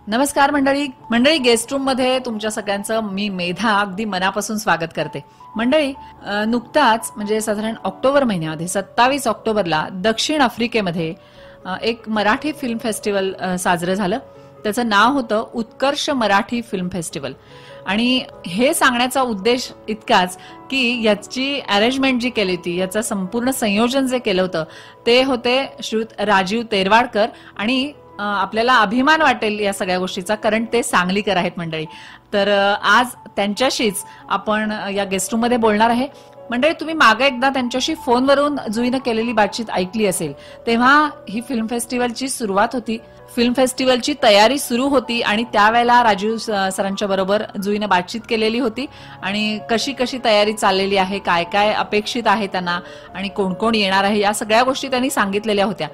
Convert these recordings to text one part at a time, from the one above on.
नमस्कार मंडळी guest room मध्ये तुमच्या सगळ्यांचं मी मेधा अगदी मनापासून स्वागत करते. मंडळी, नुकताच म्हणजे साधारण ऑक्टोबर महिन्यामध्ये 27 ऑक्टोबरला दक्षिण आफ्रिकेमध्ये एक मराठी फिल्म फेस्टिवल साजरं झालं. त्याचं नाव होतं उत्कर्ष मराठी फिल्म फेस्टिवल. आणि हे सांगण्याचा उद्देश इतकाच की याची अरेंजमेंट जी केली होती, याचं संपूर्ण संयोजन जे केलं होतं ते होते श्रीयुत राजीव तेरवाडकर. आणि आपल्याला अभिमान वाटेल या सगळ्या गोष्टीचा, कारण ते सांगलीकर आहेत मंडळी. तर आज त्यांच्याशीच आपण या गेस्ट रूम मध्ये बोलणार आहे. मंडळी, तुम्ही मागे एकदा त्यांच्याशी फोनवरून जुईनं केलेली बातचीत ऐकली असेल. तेव्हा ही फिल्म फेस्टिवलची सुरुवात होती, फिल्म फेस्टिवलची तयारी सुरू होती आणि त्यावेळेला राजीव सरांच्या बरोबर जुईनं बातचीत केलेली होती. आणि कशी कशी तयारी चाललेली आहे, काय काय अपेक्षित आहे त्यांना आणि कोण कोण येणार आहे, या सगळ्या गोष्टी त्यांनी सांगितलेल्या होत्या.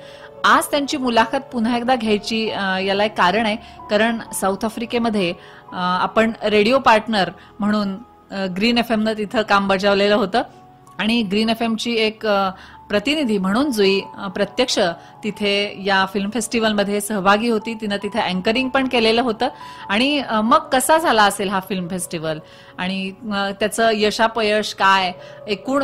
आज त्यांची मुलाखत पुन्हा एकदा घ्यायची याला एक कारण आहे, कारण साऊथ आफ्रिकेमध्ये आपण रेडिओ पार्टनर म्हणून ग्रीन एफएमनं तिथं काम बजावलेलं होतं. आणि ग्रीन एफएमची एक प्रतिनिधी म्हणून जुई प्रत्यक्ष तिथे या फिल्म फेस्टिवलमध्ये सहभागी होती. तिनं तिथे अँकरिंग पण केलेलं होतं. आणि मग कसा झाला असेल हा फिल्म फेस्टिवल आणि त्याचं यशापयश काय, एकूण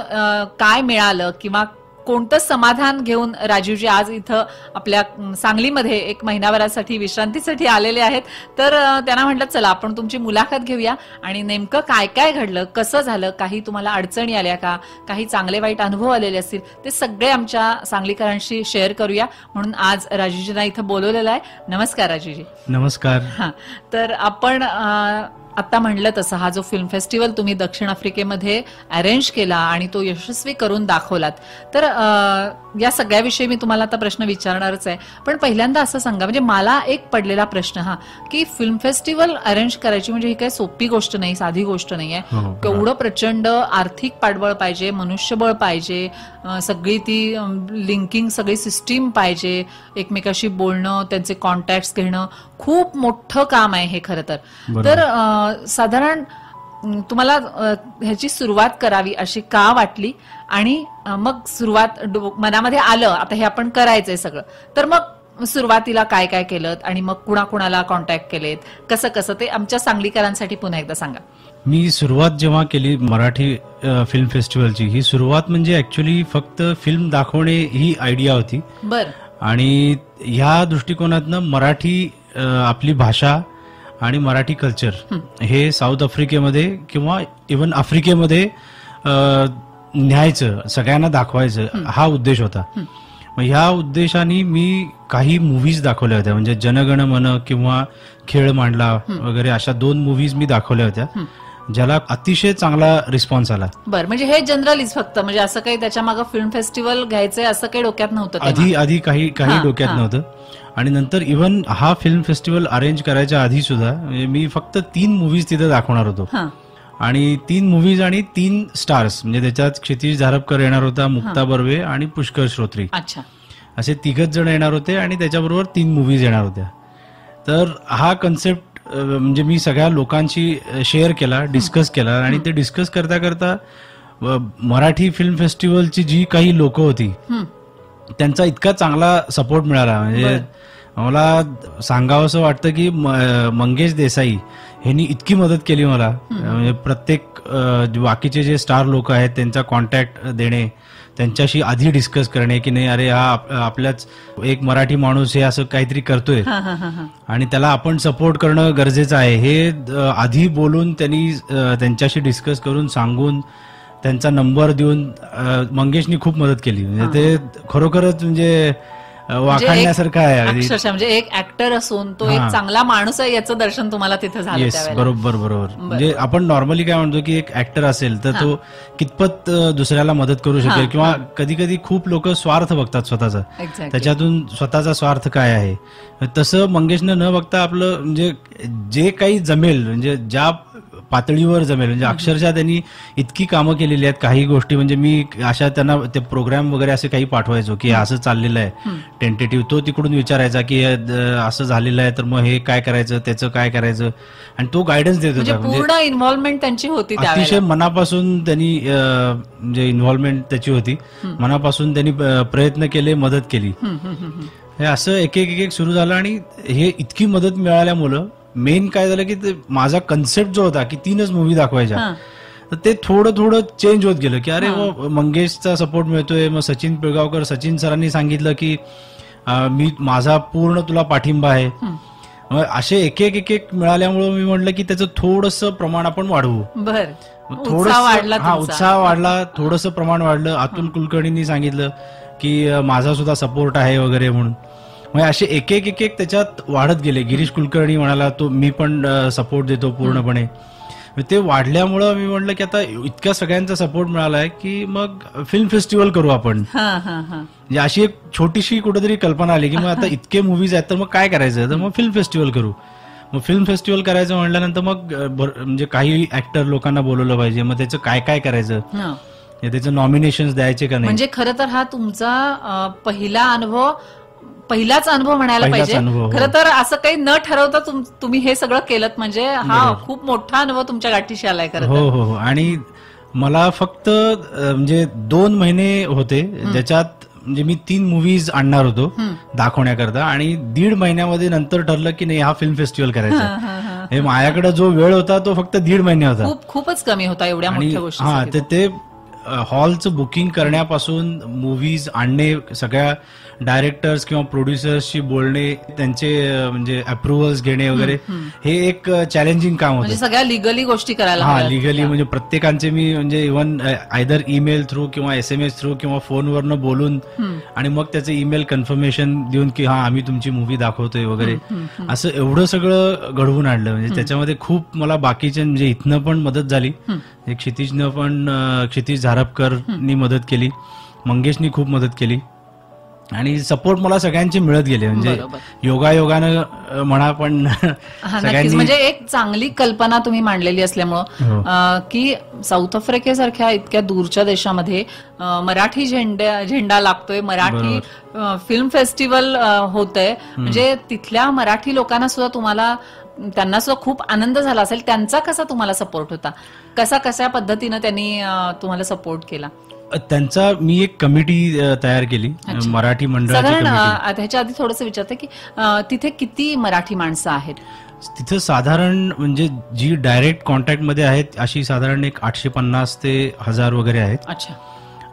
काय मिळालं किंवा कोणतं समाधान घेऊन राजीवजी आज इथं आपल्या सांगलीमध्ये एक महिनाभरासाठी विश्रांतीसाठी आलेले आहेत. तर त्यांना म्हटलं चला आपण तुमची मुलाखत घेऊया आणि नेमकं काय काय घडलं, कसं झालं, काही तुम्हाला अडचणी आल्या का, काही चांगले वाईट अनुभव आलेले असतील ते सगळे आमच्या सांगलीकरांशी शेअर करूया. म्हणून आज राजीवजींना इथं बोलवलेलं आहे. नमस्कार राजीवजी. नमस्कार. हा, तर आपण आता म्हणलं तसं हा जो फिल्म फेस्टिवल तुम्ही दक्षिण आफ्रिकेमध्ये अरेंज केला आणि तो यशस्वी करून दाखवलात, तर या सगळ्याविषयी मी तुम्हाला आता प्रश्न विचारणारच आहे. पण पहिल्यांदा असं सांगा, म्हणजे मला एक पडलेला प्रश्न हा की फिल्म फेस्टिवल अरेंज करायची म्हणजे ही काही सोपी गोष्ट नाही, साधी गोष्ट नाही आहे. केवढं प्रचंड आर्थिक पाठबळ पाहिजे, मनुष्यबळ पाहिजे, सगळी ती लिंकिंग, सगळी सिस्टीम पाहिजे, एकमेकाशी बोलणं, त्यांचे कॉन्टॅक्ट्स घेणं, खूप मोठं काम आहे हे खरं तर. तर साधारण तुम्हाला ह्याची सुरुवात करावी अशी का वाटली आणि मग सुरुवात मनामध्ये आलं आता हे आपण करायचंय सगळं, तर मग सुरुवातीला काय काय केलं आणि मग कुणाकुणाला कॉन्टॅक्ट केलेत, कसं कसं ते आमच्या सांगलीकरांसाठी पुन्हा एकदा सांगा. मी सुरुवात जेव्हा केली मराठी फिल्म फेस्टिवलची, ही सुरुवात म्हणजे ऍक्च्युली फक्त फिल्म दाखवणे ही आयडिया होती. बर. आणि ह्या दृष्टिकोनातनं मराठी आपली भाषा आणि मराठी कल्चर हे साऊथ आफ्रिकेमध्ये किंवा इव्हन आफ्रिकेमध्ये न्यायचं, सगळ्यांना दाखवायचं, हा उद्देश होता. मग ह्या उद्देशाने मी काही मूव्हीज दाखवल्या होत्या, म्हणजे जनगण मन किंवा खेळ मांडला वगैरे अशा 2 मूव्हीज मी दाखवल्या होत्या, ज्याला अतिशय चांगला रिस्पॉन्स आला. बरं, म्हणजे हे जनरलीच फक्त, म्हणजे असं काही त्याच्या मागे फिल्म फेस्टिवल घ्यायचंय असं काही डोक्यात नव्हतं आधी काही डोक्यात नव्हतं. आणि नंतर इव्हन हा फिल्म फेस्टिवल अरेंज करायच्या आधी सुद्धा मी फक्त 3 मूव्हीज तिथे दाखवणार होतो. आणि 3 मूव्हीज आणि 3 स्टार्स, म्हणजे त्याच्यात क्षितिज धारपकर येणार होता, मुक्ता बर्वे आणि पुष्कर श्रोत्री, असे 3 जण येणार होते आणि त्याच्याबरोबर 3 मूव्हीज येणार होत्या. तर हा कन्सेप्ट म्हणजे मी सगळ्या लोकांशी शेअर केला, डिस्कस केला. आणि ते डिस्कस करता करता मराठी फिल्म फेस्टिवलची जी काही लोक होती त्यांचा इतका चांगला सपोर्ट मिळाला. म्हणजे मला सांगावंसं वाटतं की मंगेश देसाई यांनी इतकी मदत केली मला. म्हणजे प्रत्येक बाकीचे जे स्टार लोक आहेत त्यांचा कॉन्टॅक्ट देणे, त्यांच्याशी आधी डिस्कस करणे की नाही अरे हा आपल्याच एक मराठी माणूस हे असं काहीतरी करतोय आणि त्याला आपण सपोर्ट करणं गरजेचं आहे, हे आधी बोलून त्यांनी त्यांच्याशी डिस्कस करून सांगून त्यांचा नंबर देऊन मंगेशनी खूप मदत केली. म्हणजे ते खरोखरच म्हणजे वाखाणण्यासारखं आहे. अक्षरशः म्हणजे एक ऍक्टर असून तो एक चांगला माणूस आहे याचं दर्शन तुम्हाला तिथे झालं. बरोबर. म्हणजे आपण नॉर्मली काय म्हणतो की एक ऍक्टर असेल तर तो कितपत दुसऱ्याला मदत करू शकेल, किंवा कधी कधी खूप लोक स्वार्थ बघतात स्वतःचा, त्याच्यातून स्वतःचा स्वार्थ काय आहे. तसं मंगेशनं न बघता आपलं म्हणजे जे काही जमेल, म्हणजे ज्या पातळीवर जमेल, म्हणजे अक्षरशः त्यांनी इतकी कामं केलेली आहेत. काही गोष्टी म्हणजे मी अशा त्यांना ते प्रोग्राम वगैरे असे काही पाठवायचो की असं चाललेलं आहे टेंटेटिव्ह, तो तिकडून विचारायचा की असं झालेलं आहे तर मग हे काय करायचं, त्याचं काय करायचं, आणि तो गायडन्स देत होता. पूर्ण इन्व्हॉल्वमेंट त्यांची होती, अतिशय मनापासून त्यांनी म्हणजे इन्व्हॉल्वमेंट त्याची होती, मनापासून त्यांनी प्रयत्न केले, मदत केली. हे असं एक एक सुरू झालं आणि हे इतकी मदत मिळाल्यामुळं मेन काय झालं की माझा कन्सेप्ट जो होता की 3च मूवी दाखवायच्या, तर ते थोडं चेंज होत गेलं की अरे मंगेशचा सपोर्ट मिळतोय, मग सचिन पिळगावकर, सचिन सरांनी सांगितलं की मी माझा पूर्ण तुला पाठिंबा आहे. असे एक एक मिळाल्यामुळे मी म्हटलं की त्याचं थोडंसं प्रमाण आपण वाढवू. उत्साह वाढला, थोडंसं प्रमाण वाढलं. अतुल कुलकर्णींनी सांगितलं की माझा सुद्धा सपोर्ट आहे वगैरे म्हणून. म्हणजे असे एक एक त्याच्यात वाढत गेले. गिरीश कुलकर्णी म्हणाला तो मी पण सपोर्ट देतो पूर्णपणे. ते वाढल्यामुळं मी म्हटलं की आता इतक्या सगळ्यांचा सपोर्ट मिळालाय की मग फिल्म फेस्टिवल करू आपण. म्हणजे अशी एक छोटीशी कुठेतरी कल्पना आली की मग आता इतके मूवीज आहेत तर मग काय करायचं, तर मग फिल्म फेस्टिवल करू. मग फिल्म फेस्टिवल करायचं म्हटल्यानंतर मग म्हणजे काही ऍक्टर लोकांना बोलवलं पाहिजे, मग त्याचं काय काय करायचं, त्याचं नॉमिनेशन्स द्यायचे का नाही. म्हणजे खरं तर हा तुमचा पहिलाच अनुभव म्हणायला पाहिजे. खरं तर असं काही न ठरवता तुम्ही हे सगळं केलं, म्हणजे हा खूप मोठा अनुभव तुमच्या गाठीशी आलाय. खरं हो. आणि मला फक्त म्हणजे 2 महिने होते ज्याच्यात म्हणजे मी 3 मूवीज आणणार होतो दाखवण्याकरता, आणि 1.5 महिन्यामध्ये नंतर ठरलं की नाही हा फिल्म फेस्टिवल करायचा. हे माझ्याकडे जो वेळ होता तो फक्त 1.5 महिने होता. खूपच कमी होता एवढ्या मोठ्या गोष्टी. हा, ते हॉलचं बुकिंग करण्यापासून मूवीज आणणे, सगळ्या डायरेक्टर्स किंवा प्रोड्युसर्सशी बोलणे, त्यांचे म्हणजे अप्रुव्हल्स घेणे वगैरे, हे एक चॅलेंजिंग काम होतं. म्हणजे सगळ्या लिगली गोष्टी करायला. हा, लिगली म्हणजे प्रत्येकांचे मी म्हणजे इव्हन आयदर ईमेल थ्रू किंवा SMS थ्रू किंवा फोनवरनं बोलून आणि मग त्याचं ईमेल कन्फर्मेशन देऊन की हा आम्ही तुमची मूवी दाखवतोय वगैरे, असं एवढं सगळं घडवून आणलं. म्हणजे त्याच्यामध्ये खूप मला बाकीचे म्हणजे इथनं पण मदत झाली. क्षितिजनं पण, क्षितिज झारपकरनी मदत केली, मंगेशनी खूप मदत केली, आणि सपोर्ट मला सगळ्यांचे मिळत गेले. म्हणजे योगायोगानं म्हणा, पण सगळ्यांनी म्हणजे एक चांगली कल्पना तुम्ही मांडलेली असल्यामुळं की साऊथ आफ्रिकेसारख्या इतक्या दूरच्या देशामध्ये मराठी झेंडा लागतोय, मराठी फिल्म फेस्टिवल होतंय, म्हणजे तिथल्या मराठी लोकांना सुद्धा त्यांना सुद्धा खूप आनंद झाला असेल. त्यांचा कसा तुम्हाला सपोर्ट होता, कशा पद्धतीनं त्यांनी तुम्हाला सपोर्ट केला? त्यांचा मी एक कमिटी तयार केली, मराठी मंडळाची कमिटी. ह्याच्या आधी थोडंसं विचारते की तिथे किती मराठी माणसं आहेत? तिथं साधारण म्हणजे जी डायरेक्ट कॉन्टॅक्ट मध्ये आहेत अशी साधारण एक 850 ते 1000 वगैरे आहेत. अच्छा.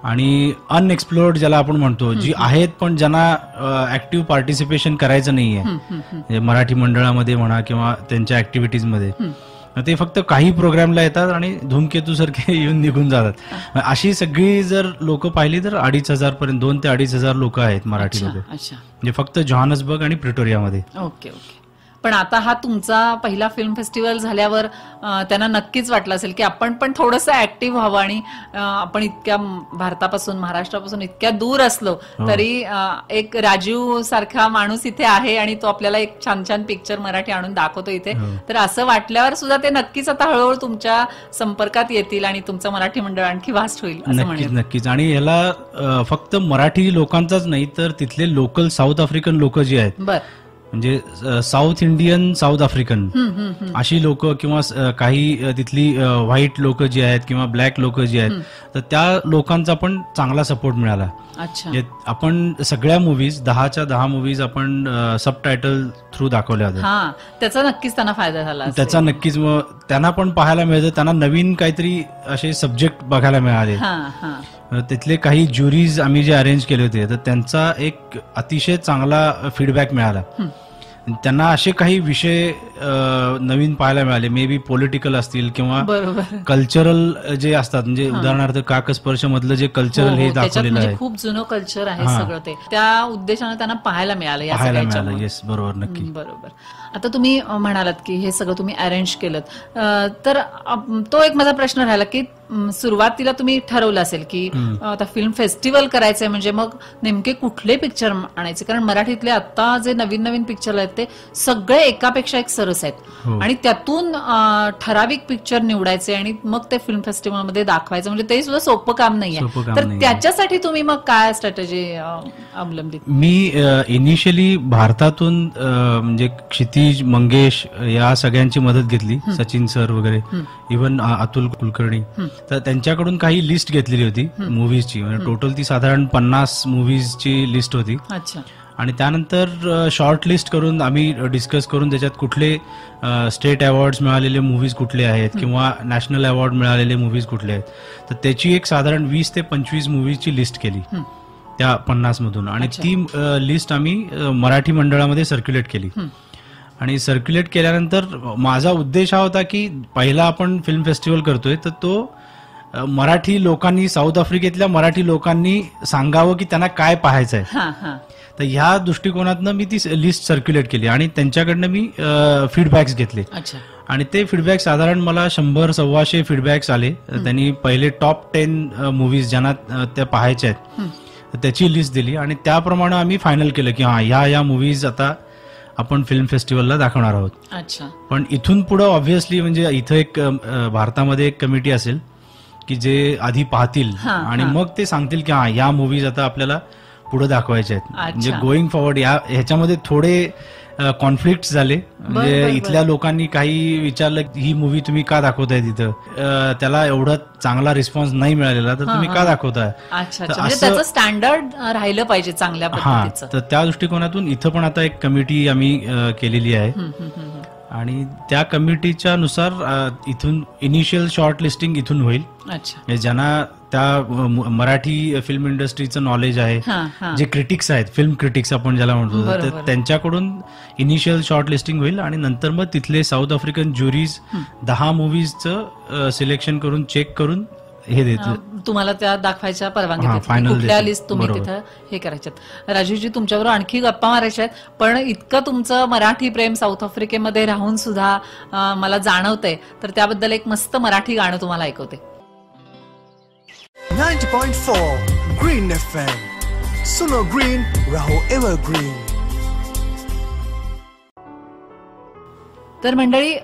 आणि अनएक्सप्लोर्ड ज्याला आपण म्हणतो, जी आहेत पण ज्यांना ऍक्टिव्ह पार्टिसिपेशन करायचं नाहीये मराठी मंडळामध्ये म्हणा किंवा त्यांच्या ऍक्टिव्हिटीजमध्ये, ते फक्त काही प्रोग्रामला येतात आणि धूमकेतू सारखे येऊन निघून जातात. अशी सगळी जर लोक पाहिली तर 2500 पर्यंत, 2 ते 2500 लोक आहेत मराठी मध्ये, म्हणजे फक्त जोहान्सबर्ग आणि प्रिटोरियामध्ये. ओके. पण आता हा तुमचा पहिला फिल्म फेस्टिवल झाल्यावर त्यांना नक्कीच वाटलं असेल की आपण पण थोडंसं ऍक्टिव्ह व्हावं, आणि आपण इतक्या भारतापासून, महाराष्ट्रापासून इतक्या दूर असलो तरी एक राजीव सारखा माणूस इथे आहे आणि तो आपल्याला एक छान छान पिक्चर मराठी आणून दाखवतो इथे. तर असं वाटल्यावर सुद्धा ते नक्कीच आता हळूहळू तुमच्या संपर्कात येतील आणि तुमचं मराठी मंडळ आणखी वास्ट होईल. नक्कीच. आणि याला फक्त मराठी लोकांचाच नाही तर तिथले लोकल साऊथ आफ्रिकन लोक जे आहेत, म्हणजे साऊथ इंडियन, साऊथ आफ्रिकन अशी लोक, किंवा काही तिथली व्हाईट लोक जी आहेत किंवा ब्लॅक लोक जी आहेत, तर त्या लोकांचा पण चांगला सपोर्ट मिळाला. आपण सगळ्या मूवीज 10च्या 10 मूवीज आपण सबटायटल थ्रू दाखवल्या होत्या. त्याचा नक्कीच त्यांना फायदा झाला. त्याचा नक्कीच मग त्यांना पण पाहायला मिळतं, त्यांना नवीन काहीतरी असे सब्जेक्ट बघायला मिळाले. तिथले काही ज्युरीज आम्ही जे अरेंज केले होते तर त्यांचा एक अतिशय चांगला फीडबॅक मिळाला. त्यांना असे काही विषय नवीन पाहायला मिळाले, मे बी पॉलिटिकल असतील किंवा कल्चरल जे असतात, म्हणजे उदाहरणार्थ काकस्पर्श मधलं जे कल्चरल हे दाखवलेलं आहे, खूप जुनं कल्चर आहे सगळं, ते त्या उद्देशाने त्यांना पाहायला मिळालं. येस, बरोबर, नक्की, बरोबर. आता तुम्ही म्हणालात की हे सगळं तुम्ही अरेंज केलं, तर तो एक माझा प्रश्न राहिला की सुरुवातीला तुम्ही ठरवलं असेल की आता फिल्म फेस्टिवल करायचंय, म्हणजे मग नेमके कुठले पिक्चर आणायचे? कारण मराठीतले आता जे नवीन नवीन पिक्चर आहेत ते सगळे एकापेक्षा एक सरस आहेत, आणि त्यातून ठराविक पिक्चर निवडायचे आणि मग ते फिल्म फेस्टिवल मध्ये दाखवायचं, म्हणजे ते सुद्धा सोपं काम नाहीये. तर त्याच्यासाठी तुम्ही मग काय स्ट्रॅटेजी अवलंबली? मी इनिशियली भारतातून म्हणजे क्षितिज, मंगेश या सगळ्यांची मदत घेतली, सचिन सर वगैरे, इव्हन अतुल कुलकर्णी, तर त्यांच्याकडून काही लिस्ट घेतलेली होती मूवीजची. म्हणजे टोटल ती साधारण 50 मूवीजची लिस्ट होती. आणि त्यानंतर शॉर्ट लिस्ट करून आम्ही डिस्कस करून त्याच्यात कुठले स्टेट अवॉर्ड्स मिळालेले मूव्हीज कुठले आहेत किंवा नॅशनल अवॉर्ड मिळालेले मूव्हीज कुठले आहेत, तर त्याची एक साधारण 20 ते 25 मूव्हीजची लिस्ट केली त्या 50 मधून. आणि ती लिस्ट आम्ही मराठी मंडळामध्ये सर्क्युलेट केली. आणि सर्क्युलेट केल्यानंतर माझा उद्देश हा होता की पहिला आपण फिल्म फेस्टिवल करतोय तर तो मराठी लोकांनी, साऊथ आफ्रिकेतल्या मराठी लोकांनी सांगावं की त्यांना काय पाहायचं आहे. तर ह्या दृष्टिकोनातनं मी ती लिस्ट सर्क्युलेट केली आणि त्यांच्याकडनं मी फीडबॅक्स घेतले. आणि ते फीडबॅक साधारण मला 100-125 फीडबॅक्स आले. त्यांनी पहिले टॉप 10 मूव्हीज ज्यांना त्या पाहायच्या आहेत त्याची लिस्ट दिली आणि त्याप्रमाणे आम्ही फायनल केलं की ह्या मूव्हीज आता आपण फिल्म फेस्टिवलला दाखवणार आहोत. पण इथून पुढे ऑब्व्हियसली म्हणजे इथं एक भारतामध्ये एक कमिटी असेल की जे आधी पाहतील आणि मग ते सांगतील की या मूव्हीज आता आपल्याला पुढे दाखवायचे आहेत. म्हणजे गोईंग फॉरवर्ड ह्याच्यामध्ये थोडे कॉन्फ्लिक्ट झाले. म्हणजे इथल्या लोकांनी काही विचारलं ही मूव्ही तुम्ही का दाखवताय तिथं, त्याला एवढा चांगला रिस्पॉन्स नाही मिळालेला तर तुम्ही का दाखवताय. त्याचं स्टँडर्ड राहिलं पाहिजे चांगल्या पद्धतीचं. तर त्या दृष्टिकोनातून इथं पण आता एक कमिटी आम्ही केलेली आहे आणि त्या कमिटीच्या नुसार इथून इनिशियल शॉर्ट लिस्टिंग इथून होईल. ज्यांना त्या मराठी फिल्म इंडस्ट्रीचं नॉलेज आहे, जे क्रिटिक्स आहेत, फिल्म क्रिटिक्स आपण ज्याला म्हणतो, तर त्यांच्याकडून इनिशियल शॉर्ट लिस्टिंग होईल आणि नंतर मग तिथले साऊथ आफ्रिकन ज्युरीज 10 मूव्हीजचं सिलेक्शन करून चेक करून हे देते, तुम्हाला त्या दाखवायच्या परवानगी देते, कुठल्या लिस्ट तुम्ही तिथं हे करायच्यात. राजीवजी, तुमच्याबरोबर आणखी गप्पा मारायच्या आहेत, पण इतकं तुमचं मराठी प्रेम साऊथ आफ्रिकेमध्ये राहून सुद्धा मला जाणवतंय, तर त्याबद्दल एक मस्त मराठी गाणं तुम्हाला ऐकवते. 90.4 Green FM. Suno Green, Raho Evergreen. तर मंडळी,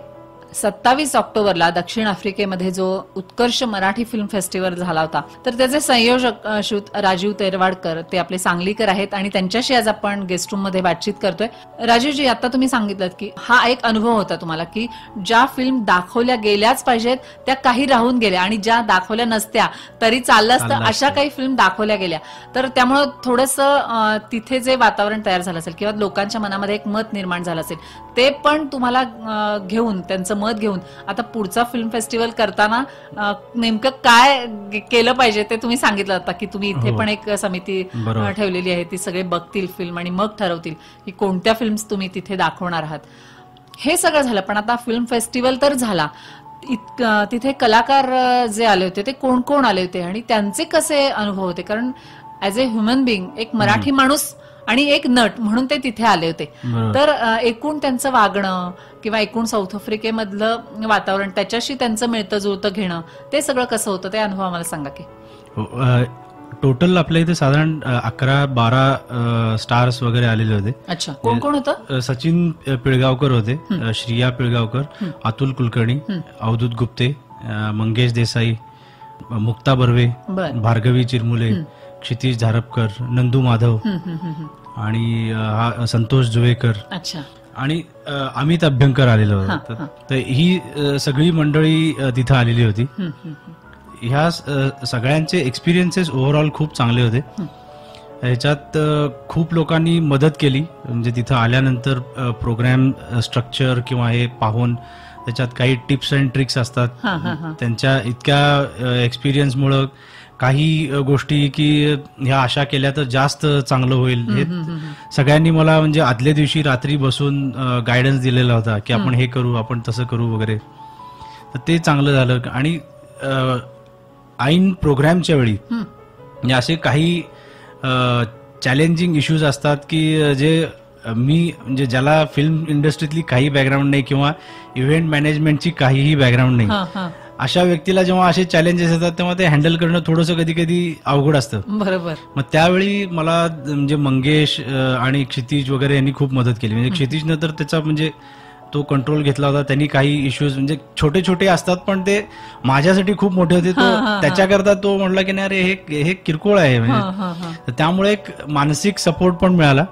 27 ऑक्टोबरला दक्षिण आफ्रिकेमध्ये जो उत्कर्ष मराठी फिल्म फेस्टिवल झाला होता, तर त्याचे संयोजक राजीव तेरवाडकर, ते आपले सांगलीकर आहेत आणि त्यांच्याशी आज आपण गेस्ट रूम मध्ये बातचीत करतोय. राजीवजी, आता तुम्ही सांगितलं की हा एक अनुभव होता तुम्हाला की ज्या फिल्म दाखवल्या गेल्याच पाहिजेत त्या काही राहून गेल्या आणि ज्या दाखवल्या नसत्या तरी चाललं असतं अशा काही फिल्म दाखवल्या गेल्या. तर त्यामुळे थोडंसं तिथे जे वातावरण तयार झालं असेल किंवा लोकांच्या मनामध्ये एक मत निर्माण झालं असेल, ते पण तुम्हाला घेऊन, त्यांचं मत घेऊन आता पुढचा फिल्म फेस्टिवल करताना नेमकं काय केलं पाहिजे ते तुम्ही सांगितलं होतं की तुम्ही इथे पण एक समिती ठेवलेली आहे, ती सगळे बघतील फिल्म आणि मग ठरवतील की कोणत्या फिल्म्स तुम्ही तिथे दाखवणार आहात. हे सगळं झालं, पण आता फिल्म फेस्टिवल तर झाला, तिथे कलाकार जे आले होते ते कोण कोण आले होते आणि त्यांचे कसे अनुभव होते? कारण ऍज अ ह्युमन बिईंग, एक मराठी माणूस आणि एक नट म्हणून ते तिथे आले होते, तर एकूण त्यांचं वागणं किंवा एकूण साऊथ आफ्रिकेमधलं वातावरण, त्याच्याशी त्यांचं मिळतं जुळतं घेणं, ते सगळं कसं होतं, ते अनुभव आम्हाला सांगा की. टोटल आपल्या इथे साधारण 11-12 स्टार्स वगैरे आलेले होते. अच्छा, कोण कोण होतं? सचिन पिळगावकर होते, श्रिया पिळगावकर, अतुल कुलकर्णी, अवधूत गुप्ते, मंगेश देसाई, मुक्ता बर्वे, भार्गवी चिरमुले, क्षितिज झारपकर, नंदू माधव आणि संतोष जुवेकर आणि अमित अभ्यंकर आलेलं होतं. तर ही सगळी मंडळी तिथं आलेली होती. ह्या सगळ्यांचे एक्सपिरियन्सेस ओव्हरऑल खूप चांगले होते. ह्याच्यात खूप लोकांनी मदत केली, म्हणजे तिथं आल्यानंतर प्रोग्राम स्ट्रक्चर किंवा हे पाहून त्याच्यात काही टिप्स अँड ट्रिक्स असतात. त्यांच्या इतक्या एक्सपिरियन्समुळं काही गोष्टी की ह्या अशा केल्या तर जास्त चांगलं होईल, हे सगळ्यांनी मला म्हणजे आदल्या दिवशी रात्री बसून गायडन्स दिलेला होता की आपण हे करू, आपण तसं करू वगैरे. तर ते चांगलं झालं. आणि ऐन प्रोग्रामच्या वेळी म्हणजे असे काही चॅलेंजिंग इश्यूज असतात की जे मी म्हणजे ज्याला फिल्म इंडस्ट्रीतली काही बॅकग्राऊंड नाही किंवा इव्हेंट मॅनेजमेंटची काहीही बॅकग्राऊंड नाही, अशा व्यक्तीला जेव्हा असे चॅलेंजेस येतात तेव्हा ते हँडल करणं थोडंसं कधी कधी अवघड असतं. बरोबर. मग त्यावेळी मला म्हणजे मंगेश आणि क्षितिज वगैरे यांनी खूप मदत केली. म्हणजे क्षितिजनं तर त्याचा म्हणजे तो कंट्रोल घेतला होता. त्यांनी काही इश्यूज म्हणजे छोटे छोटे असतात पण ते माझ्यासाठी खूप मोठे होते, तो त्याच्याकरता तो म्हटला की नाही अरे हे किरकोळ आहे, म्हणजे त्यामुळे एक मानसिक सपोर्ट पण मिळाला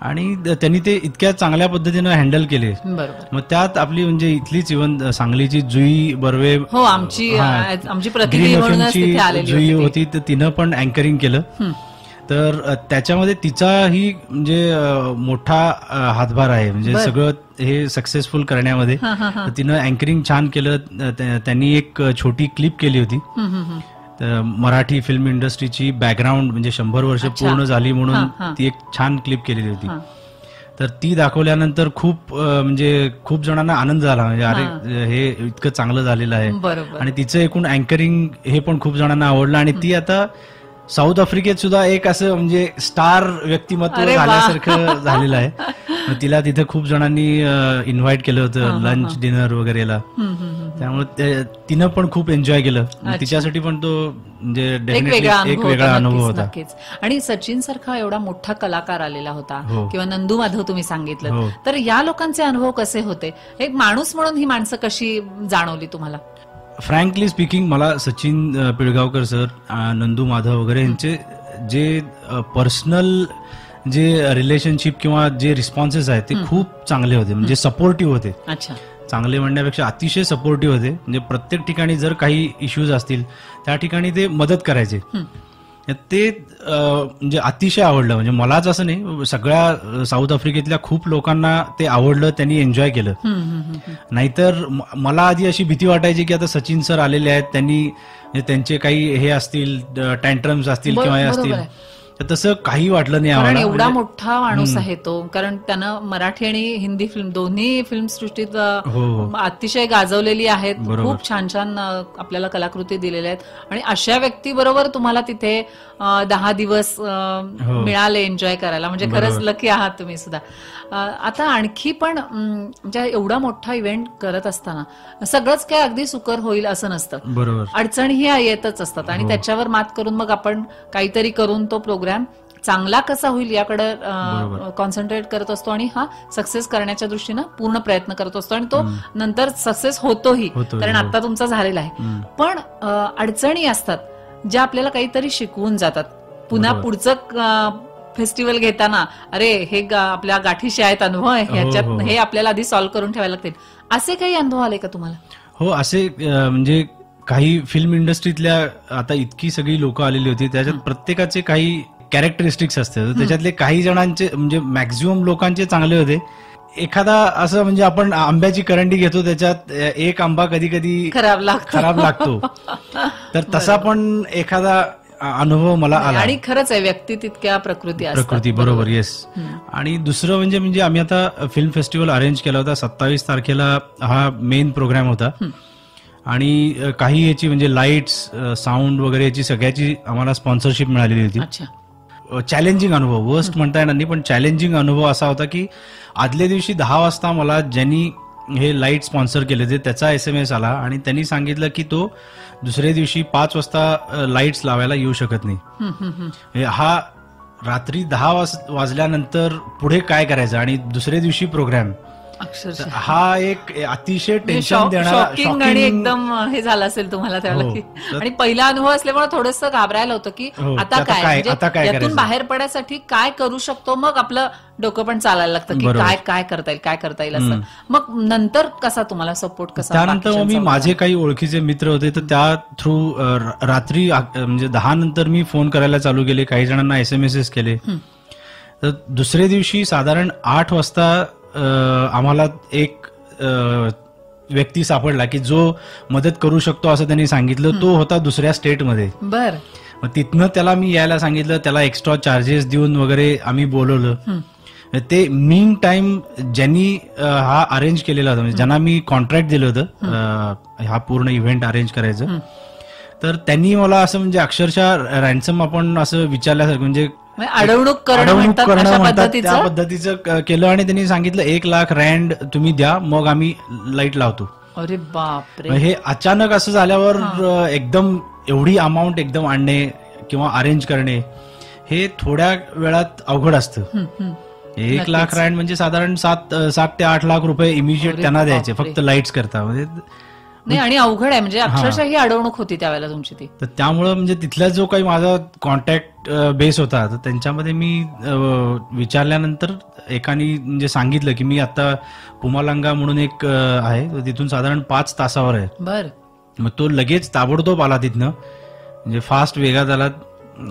आणि त्यांनी ते इतक्या चांगल्या पद्धतीनं हँडल केले. मग त्यात आपली म्हणजे इथलीच इव्हन सांगलीची जुई बर्वे, आमची प्रतिनिधी जुई होती, तर तिनं पण अँकरिंग केलं. तर त्याच्यामध्ये तिचाही म्हणजे मोठा हातभार आहे, म्हणजे सगळं हे सक्सेसफुल करण्यामध्ये. तिनं अँकरिंग छान केलं. त्यांनी एक छोटी क्लिप केली होती मराठी फिल्म इंडस्ट्रीची बॅकग्राऊंड, म्हणजे 100 वर्ष पूर्ण झाली म्हणून ती एक छान क्लिप केलेली होती. तर ती दाखवल्यानंतर म्हणजे खूप जणांना आनंद झाला, म्हणजे अरे हे इतकं चांगलं झालेलं आहे. आणि तिचं एकूण अँकरिंग हे पण खूप जणांना आवडलं. आणि ती आता साऊथ आफ्रिकेत सुद्धा एक असं म्हणजे स्टार व्यक्तिमत्व झाल्यासारखं झालेलं आहे. तिला तिथे खूप जणांनी इन्व्हाइट केलं होतं लंच डिनर वगैरेला. त्यामुळे तिनं पण खूप एन्जॉय केलं. तिच्यासाठी पण तो म्हणजे डेफिनेटली एक वेगळा अनुभव होता. आणि सचिन सारखा एवढा मोठा कलाकार आलेला होता, किंवा नंदू माधव तुम्ही सांगितलं, तर या लोकांचे अनुभव कसे होते? एक माणूस म्हणून ही माणसं कशी जाणवली तुम्हाला? फ्रँकली स्पीकिंग, मला सचिन पिळगावकर सर, नंदू माधव वगैरे यांचे जे पर्सनल जे रिलेशनशिप किंवा जे रिस्पॉन्सेस आहेत ते खूप चांगले होते. म्हणजे सपोर्टिव्ह होते. अच्छा. चांगले म्हणण्यापेक्षा अतिशय सपोर्टिव्ह होते. म्हणजे प्रत्येक ठिकाणी जर काही इश्यूज असतील त्या ठिकाणी ते मदत करायचे. ते म्हणजे अतिशय आवडलं. म्हणजे मलाच असं नाही, सगळ्या साऊथ आफ्रिकेतल्या खूप लोकांना ते आवडलं, त्यांनी एन्जॉय केलं. नाहीतर मला आधी अशी भीती वाटायची की आता सचिन सर आलेले आहेत, त्यांनी त्यांचे काही हे असतील, टँट्रम्स असतील किंवा हे असतील. तसं काही वाटलं नाही आम्हाला. एवढा मोठा माणूस आहे तो, कारण त्यानं मराठी आणि हिंदी फिल्म दोन्ही फिल्मसृष्टीत अतिशय गाजवलेली आहेत. खूप छान छान आपल्याला कलाकृती दिलेल्या आहेत. आणि अशा व्यक्तीबरोबर तुम्हाला तिथे 10 दिवस मिळाले एन्जॉय करायला, म्हणजे खरंच लकी आहात तुम्ही सुद्धा. आता आणखी पण म्हणजे एवढा मोठा इव्हेंट करत असताना सगळंच काय अगदी सुकर होईल असं नसतं. बरोबर. अडचणी ह्या येतच असतात आणि त्याच्यावर मात करून मग आपण काहीतरी करून तो प्रोग्राम चांगला कसा होईल याकडे कॉन्सन्ट्रेट करत असतो आणि हा सक्सेस करण्याच्या दृष्टीनं पूर्ण प्रयत्न करत असतो. आणि तो नंतर सक्सेस होतोही, कारण आता तुमचा झालेला आहे. पण अडचणी असतात ज्या आपल्याला काहीतरी शिकवून जातात. पुन्हा पुढचं फेस्टिवल घेताना अरे हे आपल्या गाठीशी आहेत अनुभव आहे, ह्याच्यात हे आपल्याला आधी सॉल्व्ह करून ठेवायला लागतील. असे काही अनुभव आले का तुम्हाला? हो, असे म्हणजे काही फिल्म इंडस्ट्रीतल्या आता इतकी सगळी लोक आलेली होती, त्याच्यात प्रत्येकाचे काही कॅरेक्टरिस्टिक्स असतात. त्याच्यातले काही जणांचे म्हणजे मॅक्झिमम लोकांचे चांगले होते. एखादा असं म्हणजे आपण आंब्याची करंडी घेतो, त्याच्यात एक आंबा कधी कधी खराब लागतो. तर तसा पण एखादा अनुभव मला आला. आणि खरंच आहे, व्यक्ती तितक्या प्रकृती. बरोबर. येस. आणि दुसरं म्हणजे आम्ही आता फिल्म फेस्टिवल अरेंज केला होता. 27 तारखेला हा मेन प्रोग्राम होता. आणि काही याची म्हणजे लाईट्स, साऊंड वगैरे याची सगळ्याची आम्हाला स्पॉन्सरशिप मिळालेली होती. चॅलेंजिंग अनुभव, वर्स्ट म्हणता येणार नाही, पण चॅलेंजिंग अनुभव असा होता की आदल्या दिवशी 10 वाजता मला ज्यांनी हे लाईट स्पॉन्सर केले होते त्याचा SMS आला आणि त्यांनी सांगितलं की तो दुसऱ्या दिवशी 5 वाजता लाईट्स लावायला येऊ शकत नाही. हा रात्री 10 वाजल्यानंतर पुढे काय करायचं आणि दुसऱ्या दिवशी प्रोग्राम, हा एक अतिशय टेन्शन देणारा आणि एकदम हे झालं असेल तुम्हाला त्यावेळेला. आणि पहिला अनुभव असल्यामुळे थोडंसं घाबरायला होतं की आता काय यातून बाहेर पडण्यासाठी काय करू शकतो. मग आपलं डोकं पण चालायला लागतं की काय करता येईल असं. मग नंतर कसा तुम्हाला सपोर्ट कसा? त्यानंतर मी माझे काही ओळखीचे मित्र होते तर त्या थ्रू रात्री म्हणजे 10 नंतर मी फोन करायला चालू केले, काही जणांना SMS केले. तर दुसऱ्या दिवशी साधारण 8 वाजता आम्हाला एक व्यक्ती सापडला की जो मदत करू शकतो असं त्यांनी सांगितलं. तो होता दुसऱ्या स्टेटमध्ये. बर. मग तिथनं त्याला मी यायला सांगितलं, त्याला एक्स्ट्रा चार्जेस देऊन वगैरे आम्ही बोलवलं. ते मीन टाइम ज्यांनी हा अरेंज केलेला होता, म्हणजे ज्यांना मी कॉन्ट्रॅक्ट दिलं होतं हा पूर्ण इव्हेंट अरेंज करायचं, तर त्यांनी मला असं म्हणजे अक्षरशः रॅन्सम आपण असं विचारल्यासारखं म्हणजे अडवणूक करणं म्हणतात त्या पद्धतीचं केलं. आणि त्यांनी सांगितलं 1 लाख रँड तुम्ही द्या, मग आम्ही लाईट लावतो. अरे बापरे. हे अचानक असं झाल्यावर एकदम एवढी अमाऊंट एकदम आणणे किंवा अरेंज करणे हे थोड्या वेळात अवघड असतं. 1 लाख रँड म्हणजे साधारण 7 ते 8 लाख रुपये इमिजिएट त्यांना द्यायचे फक्त लाईट्स करता. म्हणजे नाही, आणि अवघड आहे, म्हणजे अक्षरशः ही अडवणूक होती त्यावेळेला तुमची ती. तर त्यामुळं म्हणजे तिथला जो काही माझा कॉन्टॅक्ट बेस होता तर त्यांच्यामध्ये मी विचारल्यानंतर एकाने म्हणजे सांगितलं की मी आता पुमालांगा म्हणून एक आहे, तिथून साधारण 5 तासावर आहे. बर. मग तो लगेच ताबडतोब आला तिथनं, म्हणजे फास्ट वेगात आला.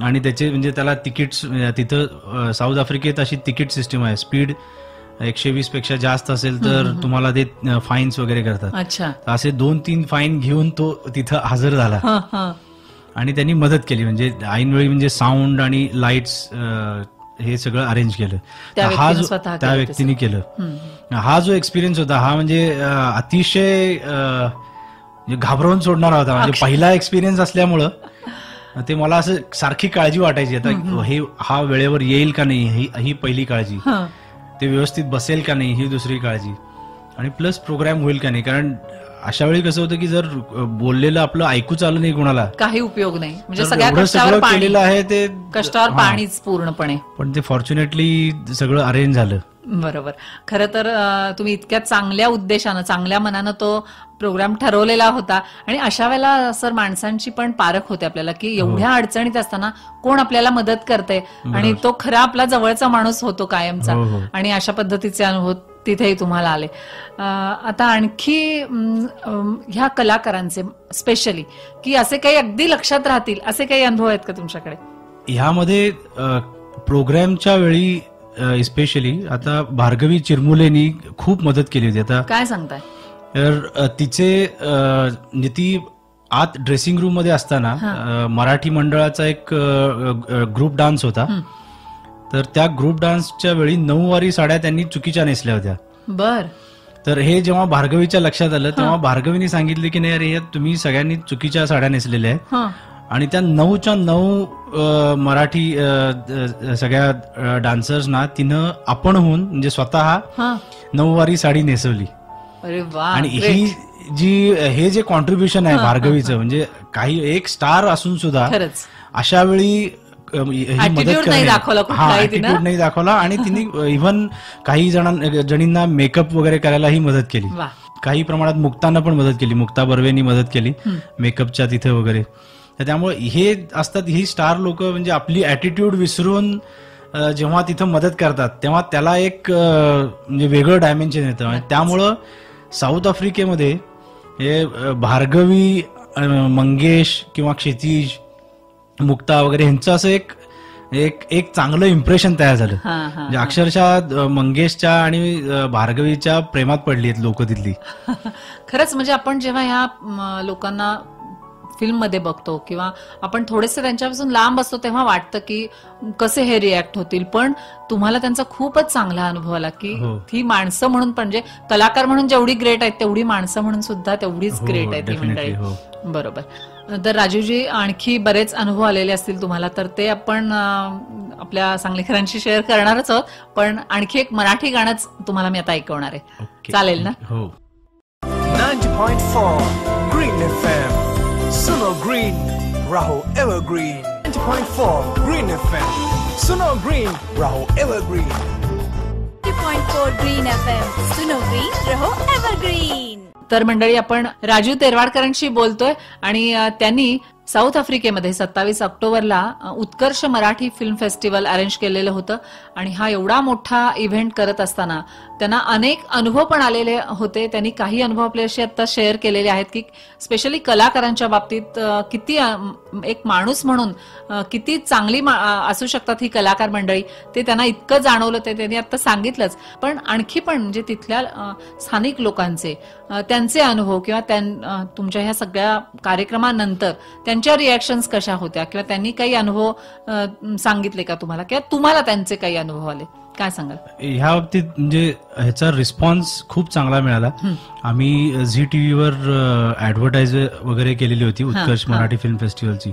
आणि त्याचे म्हणजे त्याला तिकीट्स तिथं साऊथ आफ्रिकेत अशी तिकीट सिस्टीम आहे, स्पीड 120 पेक्षा जास्त असेल तर तुम्हाला ते फाईन्स वगैरे करतात. अच्छा. असे 2-3 फाईन घेऊन तो तिथं हजर झाला आणि त्यांनी मदत केली, म्हणजे ऐनवेळी म्हणजे साऊंड आणि लाईट्स हे सगळं अरेंज केलं. त्या व्यक्तीने केलं. हा जो एक्सपिरियन्स होता हा म्हणजे अतिशय घाबरवून सोडणारा होता. म्हणजे पहिला एक्सपिरियन्स असल्यामुळं ते मला असं सारखी काळजी वाटायची, आता हा वेळेवर येईल का नाही ही पहिली काळजी, ते व्यवस्थित बसेल का नाही ही दुसरी काळजी, आणि प्लस प्रोग्राम होईल का नाही. कारण अशा वेळी कसं होतं की जर बोललेलं आपलं ऐकूच आलं नाही कोणाला, काही उपयोग नाही. म्हणजे सगळं केलेलं आहे ते कष्टावर पाणीच पूर्णपणे. पण ते फॉर्च्युनेटली सगळं अरेंज झालं. बरोबर. खरं तर तुम्ही इतक्या चांगल्या उद्देशानं, चांगल्या मनानं तो प्रोग्राम ठरवलेला होता. आणि अशा वेळेला सर माणसांची पण पारख होते आपल्याला की एवढ्या अडचणीत असताना कोण आपल्याला मदत करते, आणि तो खरा आपला जवळचा माणूस होतो कायमचा. आणि अशा पद्धतीचे अनुभव तिथेही तुम्हाला आले. आता आणखी ह्या कलाकारांचे स्पेशली की असे काही अगदी लक्षात राहतील असे काही अनुभव आहेत का तुमच्याकडे? ह्यामध्ये प्रोग्रामच्या वेळी स्पेशली आता भार्गवी चिरमुलेनी खूप मदत केली होती. आता काय सांगताय? तर तिचे म्हणजे ती आत ड्रेसिंग रूम मध्ये असताना मराठी मंडळाचा एक ग्रुप डान्स होता, तर त्या ग्रुप डान्सच्या वेळी 9 वारी साड्या त्यांनी चुकीच्या नेसल्या होत्या. बर. तर हे जेव्हा भार्गवीच्या लक्षात आलं तेव्हा भार्गवीने सांगितले की नाही अरे तुम्ही सगळ्यांनी चुकीच्या साड्या नेसलेल्या आहेत, आणि त्या 9च्या 9 मराठी सगळ्या डान्सर्सना तिनं आपणहून म्हणजे स्वतः 9 वारी साडी नेसवली. अरे वा. आणि हे जे कॉन्ट्रीब्युशन आहे भार्गवीचं, म्हणजे काही एक स्टार असून सुद्धा अशा वेळी ऍटिट्यूड नाही दाखवला, आणि तिने इव्हन काही जणींना मेकअप वगैरे करायलाही मदत केली. काही प्रमाणात मुक्तांना पण मदत केली, मुक्ता बर्वेनी मदत केली मेकअपच्या तिथे वगैरे. त्यामुळे हे असतात ही स्टार लोक, म्हणजे आपली ऍटिट्यूड विसरून जेव्हा तिथं मदत करतात तेव्हा त्याला एक म्हणजे वेगळं डायमेन्शन येतं. त्यामुळं साऊथ आफ्रिकेमध्ये हे भार्गवी, मंगेश किंवा क्षितिज, मुक्ता वगैरे ह्यांचं असं एक चांगलं इम्प्रेशन तयार झालं. म्हणजे अक्षरशः मंगेशच्या आणि भार्गवीच्या प्रेमात पडली आहेत लोक तिथली. खरंच म्हणजे आपण जेव्हा ह्या लोकांना फिल्ममध्ये बघतो किंवा आपण थोडेसे त्यांच्यापासून लांब असतो तेव्हा वाटतं की कसे हे रिॲक्ट होतील, पण तुम्हाला त्यांचा खूपच चांगला अनुभव आला की ही माणसं म्हणून, म्हणजे कलाकार म्हणून जेवढी ग्रेट आहेत तेवढी माणसं म्हणून सुद्धा तेवढीच ग्रेट आहेत ही मंडळी. बरोबर. तर राजूजी आणखी बरेच अनुभव आलेले असतील तुम्हाला, तर ते आपण आपल्या सांगलीकरांशी शेअर करणारच आहोत, पण आणखी एक मराठी गाणंच तुम्हाला मी आता ऐकवणार आहे. चालेल ना? हो. 90.4 ग्रीन FM, सुनो ग्रीन राहो एव्हरग्रीन. 90.4 ग्रीन FM, सुनो ग्रीन राहो एव्हरग्रीन. 90.4 ग्रीन FM, सुनो ग्रीन राहो एव्हरग्रीन. तर मंडळी आपण राजू तेरवाडकरांशी बोलतोय, आणि त्यांनी साऊथ आफ्रिकेमध्ये 27 ऑक्टोबरला उत्कर्ष मराठी फिल्म फेस्टिवल अरेंज केलेलं होतं. आणि हा एवढा मोठा इव्हेंट करत असताना त्यांना अनेक अनुभव पण आलेले होते. त्यांनी काही अनुभव आपल्याशी आता शेअर केलेले आहेत की स्पेशली कलाकारांच्या बाबतीत किती एक माणूस म्हणून किती चांगली असू शकतात ही कलाकार मंडळी, ते त्यांना इतकं जाणवलं ते त्यांनी आता सांगितलंच. पण आणखी पण म्हणजे तिथल्या स्थानिक लोकांचे त्यांचे अनुभव किंवा तुमच्या ह्या सगळ्या कार्यक्रमानंतर त्यांच्या रिॲक्शन्स कशा होत्या, किंवा त्यांनी काही अनुभव सांगितले का तुम्हाला, किंवा तुम्हाला त्यांचे काही अनुभव आले, काय सांगाल? ह्या बाबतीत म्हणजे ह्याचा रिस्पॉन्स खूप चांगला मिळाला. आम्ही झी टीव्हीवर ऍडव्हर्टाईज वगैरे केलेली होती उत्कर्ष मराठी फिल्म फेस्टिवलची,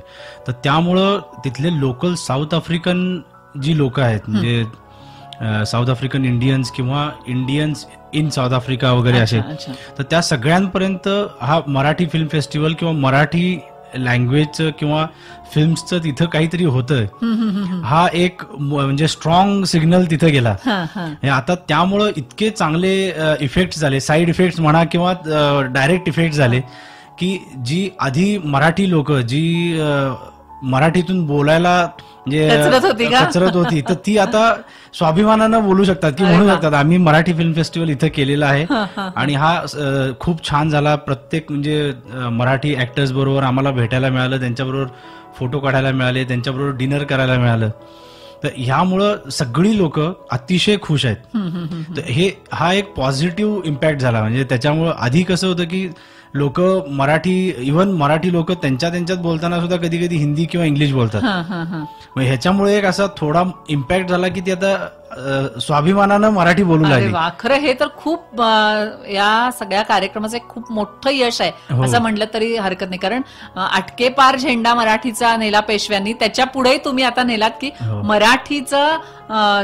तर त्यामुळं तिथले लोकल साऊथ आफ्रिकन जी लोक आहेत, म्हणजे साऊथ आफ्रिकन इंडियन्स किंवा इंडियन्स इन साऊथ आफ्रिका वगैरे असे, तर त्या सगळ्यांपर्यंत हा मराठी फिल्म फेस्टिवल किंवा मराठी लँग्वेजचं किंवा फिल्म्सचं तिथं काहीतरी होतंय, हा एक म्हणजे स्ट्रॉंग सिग्नल तिथं गेला. आता त्यामुळं इतके चांगले इफेक्ट झाले, साईड इफेक्ट म्हणा किंवा डायरेक्ट इफेक्ट झाले, की जी आधी मराठी लोक जी मराठीतून बोलायला कचरत होती, तर ती आता स्वाभिमानानं बोलू शकतात की म्हणू शकतात आम्ही मराठी फिल्म फेस्टिवल इथं केलेलं आहे आणि हा खूप छान झाला. प्रत्येक म्हणजे मराठी ऍक्टर्स बरोबर आम्हाला भेटायला मिळालं, त्यांच्याबरोबर फोटो काढायला मिळाले, त्यांच्याबरोबर डिनर करायला मिळालं. तर ह्यामुळं सगळी लोक अतिशय खुश आहेत. तर हा एक पॉझिटिव्ह इम्पॅक्ट झाला. म्हणजे त्याच्यामुळं आधी कसं होतं की लोक इव्हन मराठी लोक त्यांच्यात बोलताना सुद्धा कधी कधी हिंदी किंवा इंग्लिश बोलतात. मग ह्याच्यामुळे एक असा थोडा इम्पॅक्ट झाला की ती आता स्वाभिमानानं मराठी बोलू लागली. खरं हे तर खूप या सगळ्या कार्यक्रमाचं एक खूप मोठं यश आहे असं म्हटलं तरी हरकत नाही. कारण अटके पार झेंडा मराठीचा नेला पेशव्यांनी, त्याच्या पुढे तुम्ही आता नेलात की मराठीचं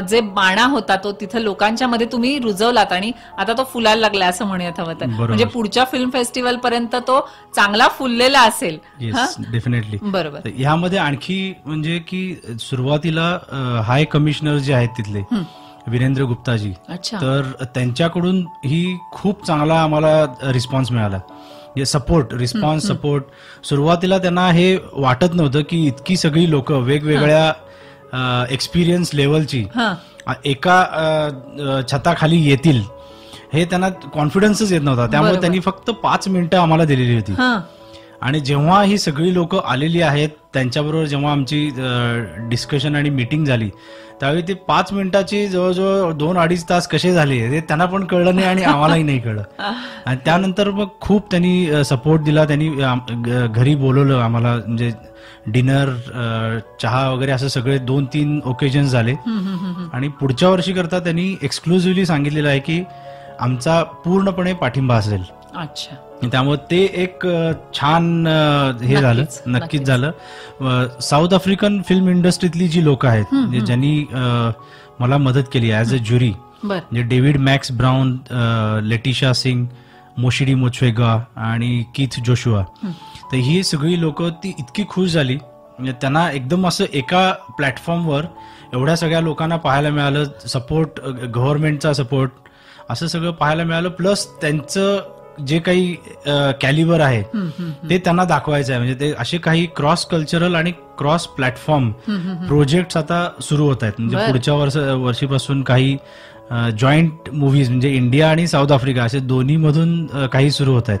जे बाणा होता तो तिथं लोकांच्या मध्ये तुम्ही रुजवलात आणि आता तो फुलायला लागला असं म्हणूयात हवं तर. म्हणजे पुढच्या फिल्म फेस्टिवल पर्यंत तो चांगला फुललेला असेल. डेफिनेटली. बरोबर. ह्यामध्ये आणखी म्हणजे की सुरुवातीला हाय कमिशनर जे आहेत तिथले वीरेंद्र गुप्ताजी, तर त्यांच्याकडून ही खूप चांगला आम्हाला रिस्पॉन्स मिळाला. Response support. सुरुवातीला त्यांना हे वाटत नव्हतं की इतकी सगळी लोक वेगवेगळ्या एक्सपिरियन्स लेवलची एका छताखाली येतील, हे त्यांना कॉन्फिडन्सच येत नव्हता. त्यामुळे त्यांनी फक्त 5 मिनिटं आम्हाला दिलेली होती. आणि जेव्हा ही सगळी लोक आलेली आहेत त्यांच्याबरोबर जेव्हा आमची डिस्कशन आणि मीटिंग झाली, त्यावेळी ते 5 मिनिटाची जवळजवळ 2-2.5 तास कसे झाले हे त्यांना पण कळलं नाही आणि आम्हालाही नाही कळलं. आणि त्यानंतर मग खूप त्यांनी सपोर्ट दिला. त्यांनी घरी बोलवलं आम्हाला, म्हणजे डिनर, चहा वगैरे असं सगळे 2-3 ओकेजन्स झाले. आणि पुढच्या वर्षी करता त्यांनी एक्सक्लुझिव्हली सांगितलेलं आहे की आमचा पूर्णपणे पाठिंबा असेल. अच्छा. त्यामुळे ते एक छान हे झालं, नक्कीच झालं. साऊथ आफ्रिकन फिल्म इंडस्ट्रीतली जी लोक आहेत ज्यांनी मला मदत केली ऍज अ ज्युरी, म्हणजे डेव्हिड मॅक्स ब्राऊन, लेटिशा सिंग, मोशिडी मोचवेगा आणि कीथ जोशुआ, तर ही सगळी लोक ती इतकी खुश झाली. म्हणजे त्यांना एकदम असं एका प्लॅटफॉर्मवर एवढ्या सगळ्या लोकांना पाहायला मिळालं. सपोर्ट, गव्हर्नमेंटचा सपोर्ट, असं सगळं पाहायला मिळालं. प्लस त्यांचं जे काही कॅलिबर आहे ते त्यांना दाखवायचं आहे. म्हणजे ते असे काही क्रॉस कल्चरल आणि क्रॉस प्लॅटफॉर्म प्रोजेक्ट आता सुरू होत आहेत. म्हणजे पुढच्या वर्षीपासून काही जॉईंट मूव्हीज, म्हणजे इंडिया आणि साऊथ आफ्रिका असे दोन्ही मधून काही सुरू होत आहेत.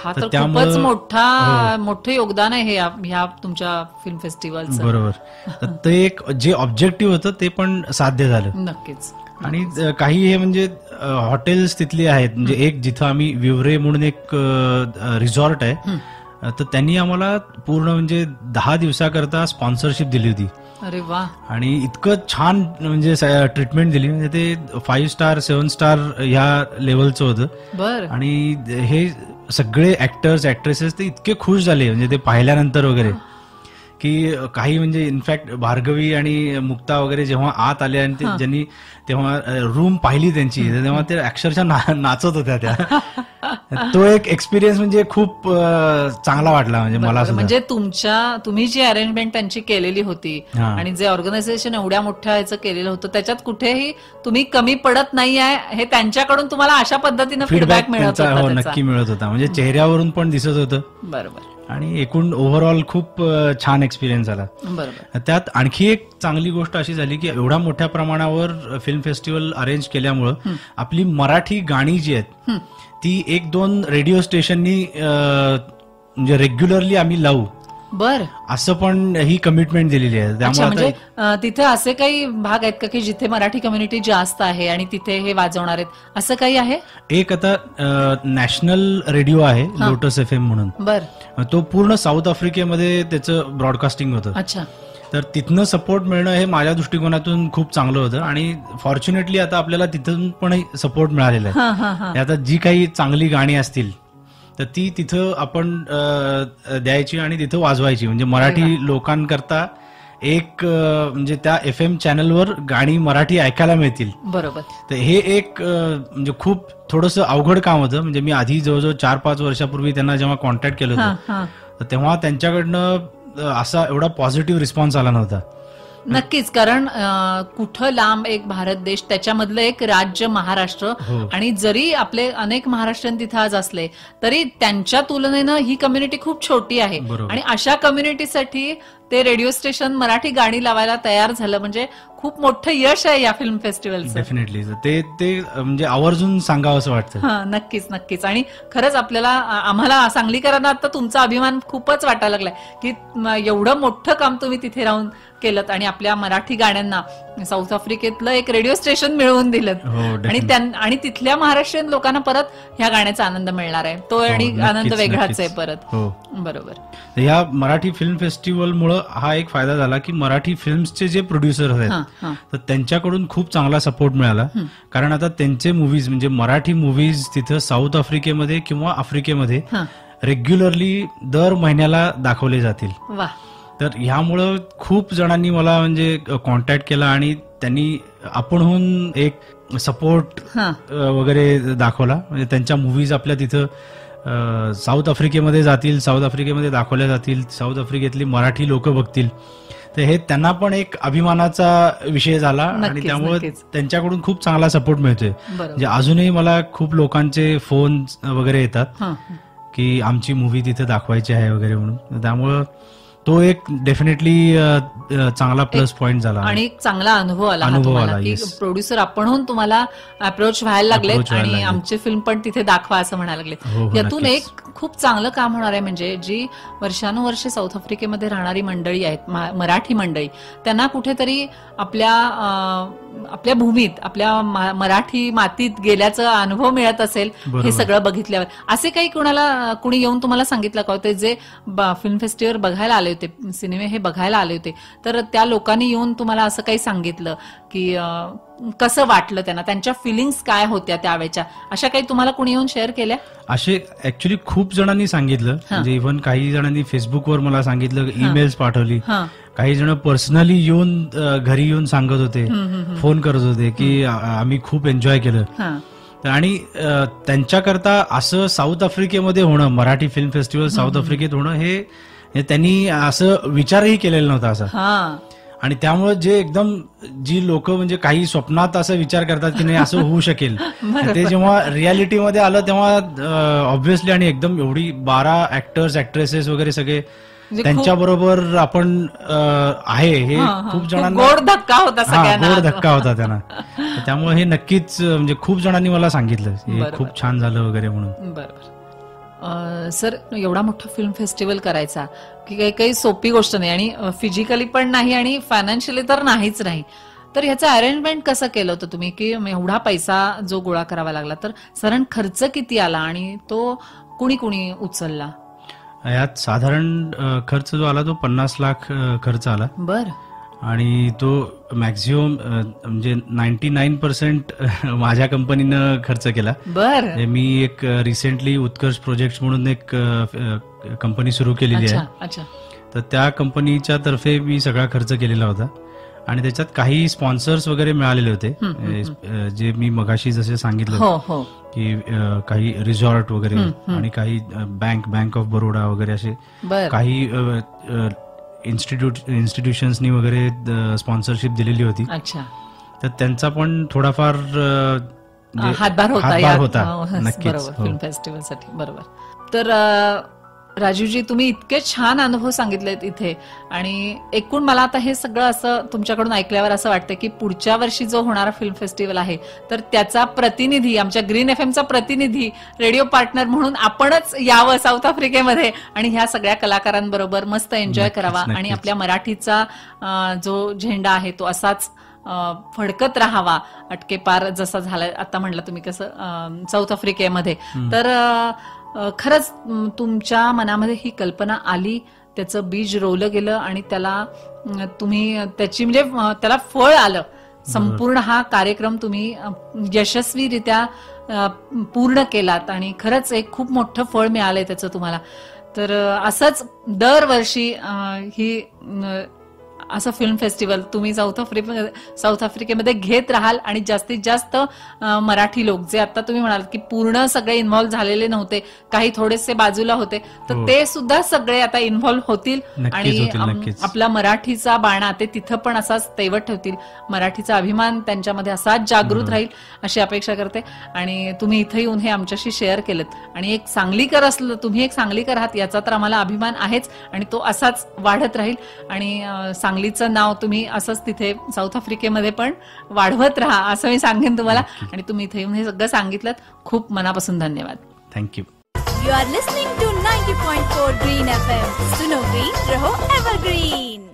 तर खूपच मोठं योगदान आहे ह्या तुमच्या फिल्म फेस्टिवलचं. बरोबर. तर ते एक जे ऑब्जेक्टिव्ह होतं ते पण साध्य झालं. नक्कीच. आणि काही हे म्हणजे हॉटेल्स तिथली आहेत. म्हणजे एक जिथं आम्ही विवरे म्हणून एक रिसॉर्ट आहे, तर त्यांनी आम्हाला पूर्ण म्हणजे 10 दिवसाकरता स्पॉन्सरशिप दिली होती. अरे वा. आणि इतकं छान म्हणजे ट्रीटमेंट दिली. म्हणजे ते 5 स्टार 7 स्टार ह्या लेवलचं होतं. आणि हे सगळे ऍक्टर्स ऍक्ट्रेसेस ते इतके खुश झाले म्हणजे ते पाहिल्यानंतर वगैरे, की काही म्हणजे इनफॅक्ट भार्गवी आणि मुक्ता वगैरे जेव्हा आत आले आणि ते ज्यांनी तेव्हा रूम पाहिली त्यांची, तेव्हा ते अक्षरशः नाचत होत्या त्या. तो एक एक्सपिरियन्स म्हणजे खूप चांगला वाटला म्हणजे मला. म्हणजे तुम्ही जी अरेंजमेंट त्यांची केलेली होती आणि जे ऑर्गनायझेशन एवढ्या मोठ्या ह्याचं केलेलं होतं, त्याच्यात कुठेही तुम्ही कमी पडत नाही आहे हे त्यांच्याकडून तुम्हाला अशा पद्धतीनं फीडबॅक मिळत होता. नक्की मिळत होता. म्हणजे चेहऱ्यावरून पण दिसत होतं. बरोबर. आणि एकूण ओव्हरऑल खूप छान एक्सपिरियन्स झाला. बरोबर. त्यात आणखी एक चांगली गोष्ट अशी झाली की एवढ्या मोठ्या प्रमाणावर फिल्म फेस्टिवल अरेंज केल्यामुळं आपली मराठी गाणी जी आहेत ती 1-2 रेडिओ स्टेशननी म्हणजे रेग्युलरली आम्ही लावू, असं पण ही कमिटमेंट दिलेली आहे. त्यामुळे तिथे असे काही भाग आहेत का की जिथे मराठी कम्युनिटी जास्त आहे आणि तिथे हे वाजवणार आहेत, असं काही आहे? एक आता नॅशनल रेडिओ आहे लोटस FM म्हणून. तो पूर्ण साऊथ आफ्रिकेमध्ये त्याचं ब्रॉडकास्टिंग होतं. अच्छा. तर तिथनं सपोर्ट मिळणं हे माझ्या दृष्टिकोनातून खूप चांगलं होतं. आणि फॉर्च्युनेटली आता आपल्याला तिथून पण सपोर्ट मिळालेला आहे. आता जी काही चांगली गाणी असतील तर ती तिथं आपण द्यायची आणि तिथं वाजवायची. म्हणजे मराठी लोकांकरता एक म्हणजे त्या FM चॅनलवर गाणी मराठी ऐकायला मिळतील. बरोबर. तर हे एक म्हणजे खूप थोडंसं अवघड काम होतं. म्हणजे मी आधी जवळजवळ 4-5 वर्षापूर्वी त्यांना जेव्हा कॉन्टॅक्ट केलं होतं तर तेव्हा त्यांच्याकडनं असा एवढा पॉझिटिव्ह रिस्पॉन्स आला नव्हता. नक्कीच. कारण कुठं लांब एक भारत देश, त्याच्यामधलं एक राज्य महाराष्ट्र. आणि जरी आपले अनेक महाराष्ट्रीयन तिथे आज असले तरी त्यांच्या तुलनेनं ही कम्युनिटी खूप छोटी आहे. आणि अशा कम्युनिटीसाठी ते रेडिओ स्टेशन मराठी गाणी लावायला तयार झालं म्हणजे खूप मोठं यश आहे या फिल्म फेस्टिवलचं. डेफिनेटली ते म्हणजे आवर्जून सांगावं असं वाटतं. नक्कीच नक्कीच. आणि खरंच आपल्याला आम्हाला सांगलीकरांना आता तुमचा अभिमान खूपच वाटायला लागलाय की एवढं मोठं काम तुम्ही तिथे राहून केलं आणि आपल्या मराठी गाण्यांना साऊथ आफ्रिकेतलं एक रेडिओ स्टेशन मिळवून दिलं आणि तिथल्या महाराष्ट्रीयन लोकांना परत ह्या गाण्याचा आनंद मिळणार आहे. तो आणि आनंद वेगळाच आहे परत. बरोबर. या मराठी फिल्म फेस्टिवलमुळे हा एक फायदा झाला की मराठी फिल्म्सचे जे प्रोड्युसर आहेत तर त्यांच्याकडून खूप चांगला सपोर्ट मिळाला. कारण आता त्यांचे मूव्हीज म्हणजे मराठी मूव्हीज तिथं साऊथ आफ्रिकेमध्ये किंवा आफ्रिकेमध्ये रेग्युलरली दर महिन्याला दाखवले जातील. तर ह्यामुळं खूप जणांनी मला म्हणजे कॉन्टॅक्ट केला आणि त्यांनी आपणहून एक सपोर्ट वगैरे दाखवला. म्हणजे त्यांच्या मूव्हीज आपल्या तिथं साऊथ आफ्रिकेमध्ये जातील, साऊथ आफ्रिकेमध्ये दाखवल्या जातील, साऊथ आफ्रिकेतली मराठी लोक बघतील. तर हे त्यांना पण एक अभिमानाचा विषय झाला आणि त्यामुळे त्यांच्याकडून खूप चांगला सपोर्ट मिळतोय. म्हणजे अजूनही मला खूप लोकांचे फोन वगैरे येतात की आमची मूव्ही तिथे दाखवायची आहे वगैरे म्हणून. त्यामुळं तो एक डेफिनेटली चांगला प्लस पॉइंट झाला आणि चांगला अनुभव आला की प्रोड्युसर आपणहून तुम्हाला अप्रोच व्हायला लागले आणि आमची फिल्म पण तिथे दाखवा असं म्हणायला लागले. यातून एक खूप चांगलं काम होणार आहे. म्हणजे जी वर्षानुवर्षे साऊथ आफ्रिकेमध्ये राहणारी मंडळी आहेत, मराठी मंडळी, त्यांना कुठेतरी आपल्या भूमीत, आपल्या मराठी मातीत गेल्याचा अनुभव मिळत असेल हे सगळं बघितल्यावर. असे काही कुणी येऊन तुम्हाला सांगितलं का होते जे फिल्म फेस्टिवल बघायला आले होते, सिनेमे हे बघायला आले होते, तर त्या लोकांनी येऊन तुम्हाला असं काही सांगितलं की कसं वाटलं त्यांना, त्यांच्या फिलिंग्स काय होत्या त्यावेळेच्या, अशा काही तुम्हाला कुणी येऊन शेअर केल्या? असे ऍक्च्युली खूप जणांनी सांगितलं. म्हणजे इव्हन काही जणांनी फेसबुकवर मला सांगितलं, ईमेल्स पाठवली, काही जण पर्सनली येऊन घरी येऊन सांगत होते, फोन करत होते की आम्ही खूप एन्जॉय केलं. आणि त्यांच्याकरता असं साऊथ आफ्रिकेमध्ये होणं, मराठी फिल्म फेस्टिवल साऊथ आफ्रिकेत होणं हे त्यांनी असं विचारही केलेला नव्हता असा. आणि त्यामुळे जे एकदम जी लोक म्हणजे काही स्वप्नात असं विचार करतात की नाही असं होऊ शकेल, ते जेव्हा रियालिटीमध्ये आलं तेव्हा ऑब्व्हियसली आणि एकदम एवढी 12 ऍक्टर्स ऍक्ट्रेसेस वगैरे सगळे त्यांच्याबरोबर आपण आहे हे खूप जणांना गोड धक्का होता, गोड धक्का होता त्यांना. त्यामुळे हे नक्कीच म्हणजे खूप जणांनी मला सांगितलं हे खूप छान झालं वगैरे म्हणून. बरोबर. सर, एवढा मोठा फिल्म फेस्टिवल करायचा की काही सोपी गोष्ट नाही आणि फिजिकली पण नाही आणि फायनान्शियली तर नाहीच नाही. तर ह्याचं अरेंजमेंट कसं केलं होतं तुम्ही की एवढा पैसा जो गोळा करावा लागला, तर साधारण खर्च किती आला आणि तो कुणी उचलला? यात साधारण खर्च जो आला तो 50 लाख खर्च आला. बर. आणि तो मॅक्झिमम म्हणजे 99% माझ्या कंपनीनं खर्च केला. बर. मी एक रिसेंटली उत्कर्ष प्रोजेक्ट म्हणून एक कंपनी सुरू केलेली आहे. तर त्या कंपनीच्या तर्फे मी सगळा खर्च केलेला होता आणि त्याच्यात काही स्पॉन्सर्स वगैरे मिळालेले होते, जे मी मगाशी जसे सांगितलं की काही रिसॉर्ट वगैरे आणि काही बँक ऑफ बरोडा वगैरे असे काही इन्स्टिट्यूशन्सनी वगैरे स्पॉन्सरशिप दिलेली होती. तर त्यांचा पण थोडाफार हातभार होता नक्कीच फिल्म फेस्टिवलसाठी. बरोबर. तर राजीवजी, तुम्ही इतके छान अनुभव सांगितलेत इथे आणि एकूण मला आता हे सगळं असं तुमच्याकडून ऐकल्यावर असं वाटतं की पुढच्या वर्षी जो होणारा फिल्म फेस्टिवल आहे तर त्याचा प्रतिनिधी, आमच्या ग्रीन एफएमचा प्रतिनिधी, रेडिओ पार्टनर म्हणून आपणच यावं साऊथ आफ्रिकेमध्ये आणि ह्या सगळ्या कलाकारांबरोबर मस्त एन्जॉय करावा आणि आपल्या मराठीचा जो झेंडा आहे तो असाच फडकत राहावा, अटके पार जसा झालाय आता म्हणलं तुम्ही कसं साऊथ आफ्रिकेमध्ये. तर खरंच तुमच्या मनामध्ये ही कल्पना आली, त्याचं बीज रोवलं गेलं आणि त्याला तुम्ही त्याची म्हणजे त्याला फळ आलं. संपूर्ण हा कार्यक्रम तुम्ही यशस्वीरित्या पूर्ण केलात आणि खरंच एक खूप मोठं फळ मिळालंय त्याचं तुम्हाला. तर असंच दरवर्षी ही असं फिल्म फेस्टिवल तुम्ही साऊथ आफ्रिकेमध्ये घेत राहाल आणि जास्तीत जास्त मराठी लोक, जे आता तुम्ही म्हणाल की पूर्ण सगळे इन्व्हॉल्व्ह झालेले नव्हते, काही थोडेसे बाजूला होते, तर ते सुद्धा सगळे आता इन्व्हॉल्व्ह होतील आणि आपला मराठीचा बाणा ते तिथं पण असाच तेवत ठेवतील, मराठीचा अभिमान त्यांच्यामध्ये असाच जागृत राहील अशी अपेक्षा करते. आणि तुम्ही इथे येऊन हे आमच्याशी शेअर केलं आणि एक सांगलीकर असलं, तुम्ही एक सांगलीकर आहात याचा तर आम्हाला अभिमान आहेच आणि तो असाच वाढत राहील. आणि सांगलीचं नाव तुम्ही असंच तिथे साऊथ आफ्रिकेमध्ये पण वाढवत राहा असं मी सांगेन तुम्हाला. आणि तुम्ही इथे येऊन हे सगळं सांगितलं, खूप मनापासून धन्यवाद. Thank you. You are listening to 90.4 Green FM. सुनो ग्रीन, रहो एवरग्रीन.